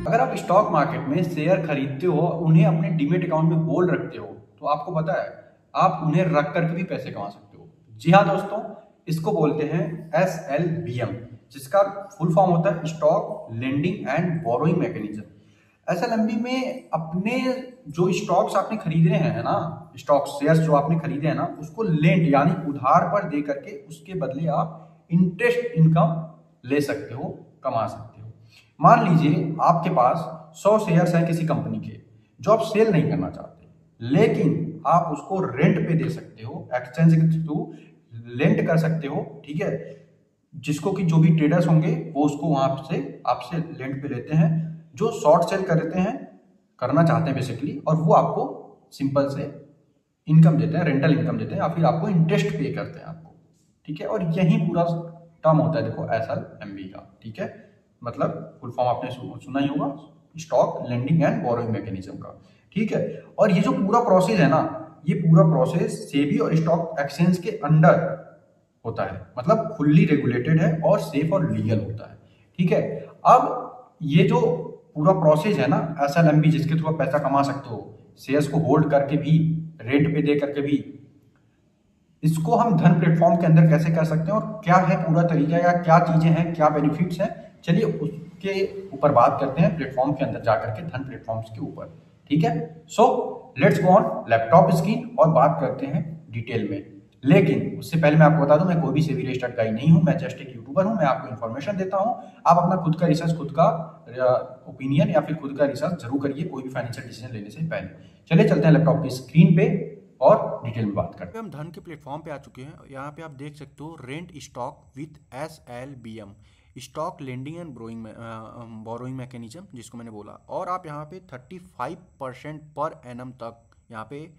अगर आप stock market में शेयर खरीदते हो, उन्हें अपने डीमेट अकाउंट में होल्ड रखते हो, तो आपको पता है आप उन्हें रख करके भी पैसे कमा सकते हो। जी हाँ दोस्तों, इसको बोलते हैं SLBM, जिसका फुल फॉर्म होता है stock lending and borrowing mechanism. SLMB में अपने जो स्टॉक्स आपने खरीदे हैं ना, स्टॉक शेयर्स जो आपने खरीदे हैं ना, उसको लेंड यानी उधार पर दे करके उसके बदले आप इंटरेस्ट इनकम ले सकते हो, कमा सकते हो। मान लीजिए आपके पास 100 शेयर्स हैं किसी कंपनी के जो आप सेल नहीं करना चाहते, लेकिन आप उसको रेंट पे दे सकते हो, एक्सचेंज के थ्रू लेंट कर सकते हो, ठीक है। जिसको कि जो भी ट्रेडर्स होंगे वो उसको वहां से आपसे लेंट पे लेते हैं, जो शॉर्ट सेल करते हैं, करना चाहते हैं बेसिकली, और वो आपको सिंपल से इनकम देते हैं, रेंटल इनकम देते हैं, या फिर आपको इंटरेस्ट पे करते हैं आपको, ठीक है। और यही पूरा टर्म होता है देखो SLMB का, ठीक है। मतलब फुल फॉर्म आपने सुना ही होगा, stock lending and borrowing mechanism का, ठीक है। और ये जो पूरा प्रोसेस है ना, ये पूरा प्रोसेस सेबी और स्टॉक एक्सचेंज के अंडर होता है, मतलब फुल्ली रेगुलेटेड है और सेफ और लीगल होता है, ठीक है। अब ये जो पूरा प्रोसेस है ना SLMB, जिसके थ्रू आप पैसा कमा सकते हो, शेयर्स को होल्ड करके भी, रेंट पे दे करके भी, इसको हम धन प्लेटफॉर्म के अंदर कैसे कर सकते हैं और क्या है पूरा तरीका, या क्या चीजें हैं, क्या बेनिफिट्स हैं, चलिए उसके ऊपर बात करते हैं प्लेटफॉर्म के अंदर जाकर के, धन प्लेटफॉर्म्स के ऊपर, ठीक है। So let's go on laptop screen और बात करते हैं डिटेल में। लेकिन उससे पहले मैं आपको बता दूं, मैं कोई भी सेबी रजिस्टर्ड गाइड नहीं हूं, मैं जस्ट एक यूट्यूबर हूं, मैं आपको इन्फॉर्मेशन देता हूं। आप अपना खुद का रिसर्च, खुद का ओपिनियन या फिर खुद का रिसर्च जरूर करिए कोई भी फाइनेंशियल डिसीजन लेने से पहले। चलिए चलते हैं लैपटॉप की स्क्रीन पे और डिटेल में बात करते हैं। हम धन के प्लेटफॉर्म पे आ चुके हैं। यहाँ पे आप देख सकते हो rent stock with SLBM, stock lending and borrowing mechanism, जिसको मैंने बोला। और आप यहाँ पे 35% पर एनम तक यहाँ पे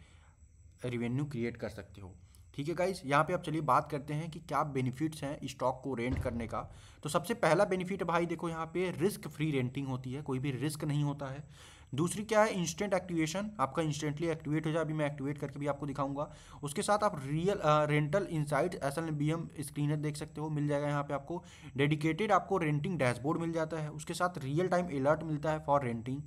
रिवेन्यू क्रिएट कर सकते हो, ठीक है गाइज। यहाँ पे अब चलिए बात करते हैं कि क्या बेनिफिट्स हैं स्टॉक को रेंट करने का। तो सबसे पहला बेनिफिट भाई देखो, यहाँ पे रिस्क फ्री रेंटिंग होती है, कोई भी रिस्क नहीं होता है। दूसरी क्या है, इंस्टेंट एक्टिवेशन, आपका इंस्टेंटली एक्टिवेट हो जाए। अभी मैं एक्टिवेट करके भी आपको दिखाऊंगा। उसके साथ आप real rental insight SLBM screener देख सकते हो, मिल जाएगा यहाँ पे आपको। डेडिकेटेड आपको रेंटिंग डैशबोर्ड मिल जाता है। उसके साथ रियल टाइम अलर्ट मिलता है फॉर रेंटिंग।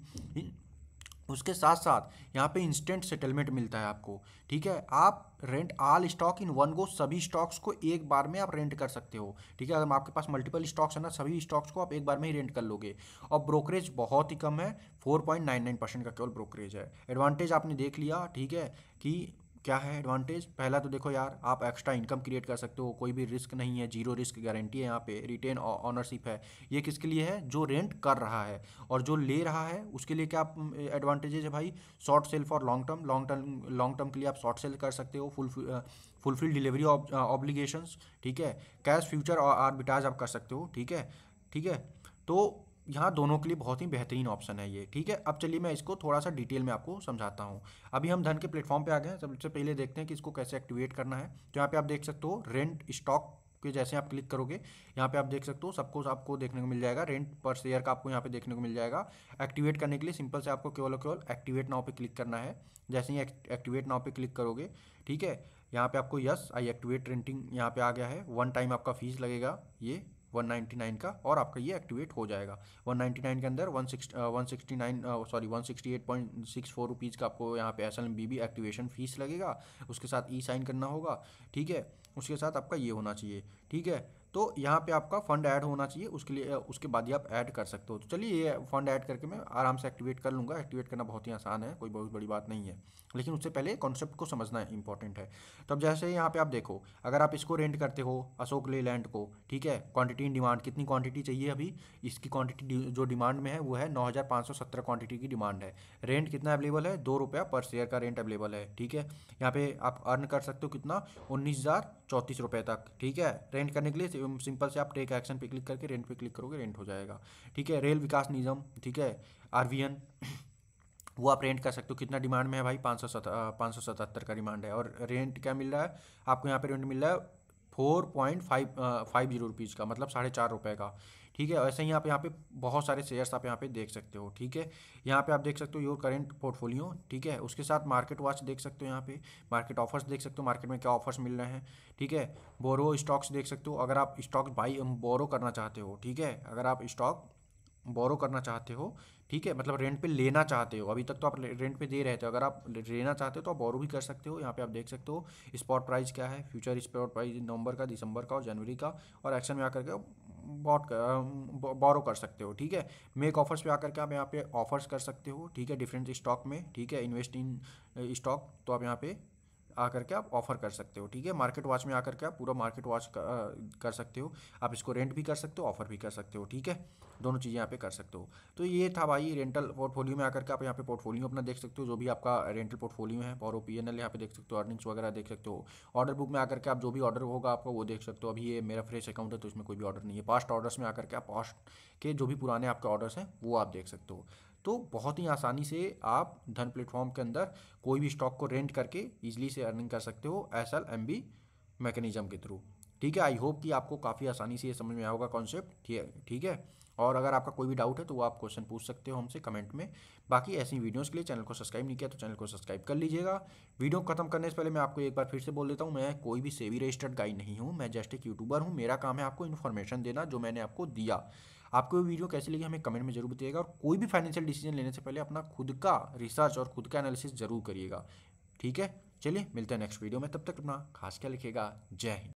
उसके साथ साथ यहाँ पे इंस्टेंट सेटलमेंट मिलता है आपको, ठीक है। आप rent all stock in one go, सभी स्टॉक्स को एक बार में आप रेंट कर सकते हो, ठीक है। अगर आपके पास मल्टीपल स्टॉक्स है ना, सभी स्टॉक्स को आप एक बार में ही रेंट कर लोगे। और ब्रोकरेज बहुत ही कम है, 4.99% का केवल ब्रोकरेज है। एडवांटेज आपने देख लिया, ठीक है, कि क्या है एडवांटेज। पहला तो देखो यार, आप एक्स्ट्रा इनकम क्रिएट कर सकते हो, कोई भी रिस्क नहीं है, जीरो रिस्क गारंटी है यहाँ पे। रिटेन ऑनरशिप है, ये किसके लिए है, जो रेंट कर रहा है। और जो ले रहा है उसके लिए क्या एडवांटेजेस है भाई, short cell for long term के लिए आप शॉर्ट सेल कर सकते हो, फुलफिल डिलीवरी ऑब्लिगेशंस, ठीक है। कैश फ्यूचर और आर्बिट्राज आप कर सकते हो, ठीक है, ठीक है। तो यहाँ दोनों के लिए बहुत ही बेहतरीन ऑप्शन है ये, ठीक है। अब चलिए मैं इसको थोड़ा सा डिटेल में आपको समझाता हूँ। अभी हम धन के प्लेटफॉर्म पे आ गए हैं। सबसे पहले देखते हैं कि इसको कैसे एक्टिवेट करना है। तो यहाँ पे आप देख सकते हो रेंट स्टॉक के जैसे आप क्लिक करोगे, यहाँ पे आप देख सकते हो सबको आपको देखने को मिल जाएगा, रेंट पर शेयर का आपको यहाँ पे देखने को मिल जाएगा। एक्टिवेट करने के लिए सिंपल से आपको केवल केवल एक्टिवेट नाउ पे क्लिक करना है। जैसे ही एक्टिवेट नाउ पे क्लिक करोगे, ठीक है, यहाँ पे आपको यस आई एक्टिवेट रेंटिंग यहाँ पे आ गया है। 1 टाइम आपका फीस लगेगा ये 199 का, और आपका ये एक्टिवेट हो जाएगा। 199 के अंदर 168.64 रुपीज़ का आपको यहाँ पे SLBB एक्टिवेशन फीस लगेगा। उसके साथ साइन करना होगा, ठीक है। उसके साथ आपका ये होना चाहिए, ठीक है। तो यहाँ पे आपका फंड ऐड होना चाहिए, उसके लिए उसके बाद ही आप ऐड कर सकते हो। तो चलिए ये फंड ऐड करके मैं आराम से एक्टिवेट कर लूँगा। एक्टिवेट करना बहुत ही आसान है, कोई बहुत बड़ी बात नहीं है, लेकिन उससे पहले कॉन्सेप्ट को समझना इंपॉर्टेंट है। तो अब जैसे यहाँ पे आप देखो, अगर आप इसको रेंट करते हो अशोक लेलैंड को, ठीक है, क्वांटिटी इन डिमांड, कितनी क्वांटिटी चाहिए अभी, इसकी क्वांटिटी जो डिमांड में है वो है 9517 क्वांटिटी की डिमांड है। रेंट कितना अवेलेबल है, 2 रुपया पर शेयर का रेंट अवेलेबल है, ठीक है। यहाँ पे आप अर्न कर सकते हो कितना, 19,034 रुपये तक, ठीक है। रेंट करने के लिए सिंपल से आप टेक एक्शन पे क्लिक करके रेंट पे क्लिक करोगे, रेंट हो जाएगा, ठीक है। रेल विकास निगम, ठीक है, RVN, वो आप रेंट कर सकते हो। कितना डिमांड में है भाई, 577 का डिमांड है। और रेंट क्या मिल रहा है आपको, यहाँ पे रेंट मिल रहा है 4.50 रुपीज़ का, मतलब 4.5 रुपये का, ठीक है। ऐसे ही आप यहाँ पे बहुत सारे शेयर्स आप यहाँ पे देख सकते हो, ठीक है। यहाँ पे आप देख सकते हो योर करेंट पोर्टफोलियो, ठीक है। उसके साथ मार्केट वॉच देख सकते हो, यहाँ पे मार्केट ऑफर्स देख सकते हो, मार्केट में क्या ऑफर्स मिल रहे हैं, ठीक है। बोरो स्टॉक्स देख सकते हो, अगर आप स्टॉक बाई बोरो करना चाहते हो, ठीक है, अगर आप स्टॉक बोरो करना चाहते हो, ठीक है, मतलब रेंट पे लेना चाहते हो, अभी तक तो आप रेंट पे दे रहे थे, अगर आप लेना चाहते हो तो आप बोरो भी कर सकते हो। यहाँ पे आप देख सकते हो स्पॉट प्राइस क्या है, फ्यूचर स्पॉट प्राइस नवंबर का, दिसंबर का और जनवरी का, और एक्शन में आकर के बोरो कर सकते हो, ठीक है। मेक ऑफर्स पे आकर के आप यहाँ पे ऑफर्स कर सकते हो, ठीक है, डिफरेंट स्टॉक में, ठीक है, इन्वेस्ट इन स्टॉक, तो आप यहाँ पे आकर के आप ऑफर कर सकते हो, ठीक है। मार्केट वॉच में आकर के आप पूरा मार्केट वॉच कर सकते हो, आप इसको रेंट भी कर सकते हो, ऑफर भी कर सकते हो, ठीक है, दोनों चीज़ें यहाँ पे कर सकते हो। तो ये था भाई रेंटल पोर्टफोलियो में आकर के आप यहाँ पे पोर्टफोलियो अपना देख सकते हो, जो भी आपका रेंटल पोर्टफोलियो है, बोरो पीएनएल यहाँ पे देख सकते हो, अर्निंग्स वगैरह देख सकते हो। ऑर्डर बुक में आकर के आप जो भी ऑर्डर होगा आपका वो देख सकते हो। अभी ये मेरा फ्रेश अकाउंट है तो इसमें कोई भी ऑर्डर नहीं है। पास्ट ऑर्डर्स में आकर के आप पास्ट के जो भी पुराने आपके ऑर्डर्स हैं वो आप देख सकते हो। तो बहुत ही आसानी से आप धन प्लेटफॉर्म के अंदर कोई भी स्टॉक को रेंट करके इजीली से अर्निंग कर सकते हो SLMB मैकेनिज्म के थ्रू, ठीक है। आई होप कि आपको काफ़ी आसानी से ये समझ में आया होगा कॉन्सेप्ट, ठीक है। और अगर आपका कोई भी डाउट है तो वो आप क्वेश्चन पूछ सकते हो हमसे कमेंट में। बाकी ऐसी वीडियोस के लिए चैनल को सब्सक्राइब नहीं किया तो चैनल को सब्सक्राइब कर लीजिएगा। वीडियो खत्म करने से पहले मैं आपको एक बार फिर से बोल देता हूँ, मैं कोई भी सेबी रजिस्टर्ड गाइड नहीं हूँ, मैं जस्ट एक यूट्यूबर हूँ। मेरा काम है आपको इन्फॉर्मेशन देना जो मैंने आपको दिया। आपको ये वीडियो कैसी लगी हमें कमेंट में जरूर बताइएगा, और कोई भी फाइनेंशियल डिसीजन लेने से पहले अपना खुद का रिसर्च और खुद का एनालिसिस जरूर करिएगा, ठीक है। चलिए मिलते हैं नेक्स्ट वीडियो में, तब तक अपना खास ख्याल रखिएगा। जय हिंद।